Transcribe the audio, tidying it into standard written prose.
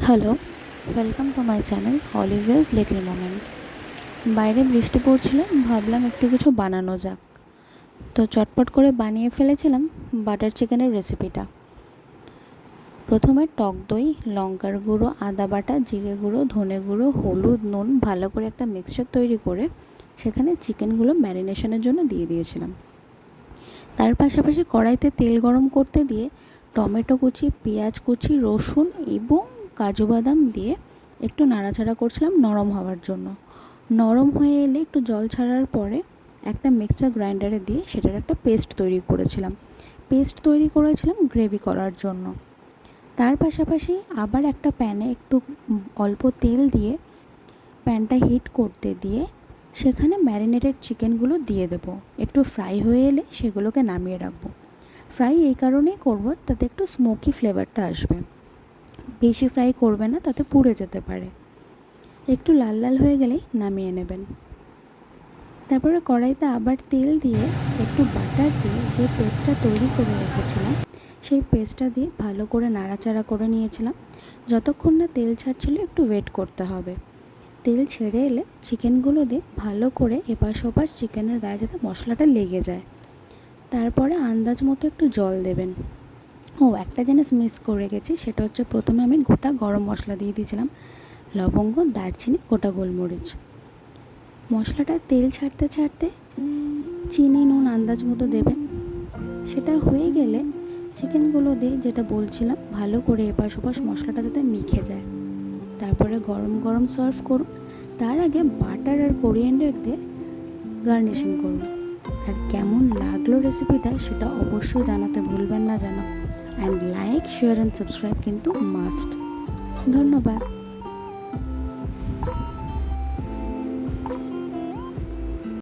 Hello, welcome to my channel Hollywood's little moment. বাইরে বৃষ্টি পড়ছিল, ভাবলাম একটু কিছু বানানো যাক। তো চটপট করে বানিয়ে ফেলেছিলাম বাটার চিকেনের রেসিপিটা। প্রথমে টক দই, লঙ্কার গুঁড়ো, আদা বাটা, জিরে গুঁড়ো, ধনে গুঁড়ো, হলুদ, নুন ভালো করে একটা মিক্সচার তৈরি করে সেখানে চিকেনগুলো ম্যারিনেশনের জন্য দিয়ে দিয়েছিলাম। তার পাশাপাশি কড়াইতে তেল গরম করতে দিয়ে টমেটো কুচি, পেঁয়াজ কুচি, রসুন এবং কাজু বাদাম দিয়ে একটু নাড়াচাড়া করছিলাম নরম হওয়ার জন্য। নরম হয়ে এলে একটু জল ছাড়ার পরে একটা মিক্সচার গ্রাইন্ডারে দিয়ে সেটার একটা পেস্ট তৈরি করেছিলাম গ্রেভি করার জন্য। তার পাশাপাশি আবার একটা প্যানে একটু অল্প তেল দিয়ে প্যানটা হিট করতে দিয়ে সেখানে ম্যারিনেটেড চিকেনগুলো দিয়ে দেবো। একটু ফ্রাই হয়ে এলে সেগুলোকে নামিয়ে রাখবো। ফ্রাই এই কারণেই করবো, তাতে একটু স্মোকি ফ্লেভারটা আসবে। বেশি ফ্রাই করবে না, তাতে পুড়ে যেতে পারে। একটু লাল লাল হয়ে গেলেই নামিয়ে নেবেন। তারপরে কড়াইতে আবার তেল দিয়ে একটু বাটার দিয়ে যে পেস্টটা তৈরি করে রেখেছিলাম সেই পেস্টটা দিয়ে ভালো করে নাড়াচাড়া করে নিয়েছিলাম। যতক্ষণ না তেল ছাড়ছিল একটু ওয়েট করতে হবে। তেল ছেড়ে এলে চিকেনগুলো দিয়ে ভালো করে এপাশ ওপাশ চিকেনের গায়ে যাতে মশলাটা লেগে যায়। তারপরে আন্দাজ মতো একটু জল দেবেন। একটা জিনিস মিস করে গেছি, সেটা হচ্ছে প্রথমে আমি গোটা গরম মশলা দিয়ে দিয়েছিলাম, লবঙ্গ, দারচিনি, গোটা গোলমরিচ। মশলাটা তেল ছাড়তে ছাড়তে চিনি, নুন আন্দাজ মতো দেবেন। সেটা হয়ে গেলে চিকেনগুলো দিয়ে, যেটা বলছিলাম, ভালো করে এপাশ ওপাশ মশলাটা যাতে মিশে যায়। তারপরে গরম গরম সার্ভ করুন। তার আগে বাটার আর কোরিয়ান্ডার দিয়ে গার্নিশিং করুন। আর কেমন লাগলো রেসিপিটা সেটা অবশ্যই জানাতে ভুলবেন না যেন। And like, share and subscribe কিন্তু মাস্ট। ধন্যবাদ।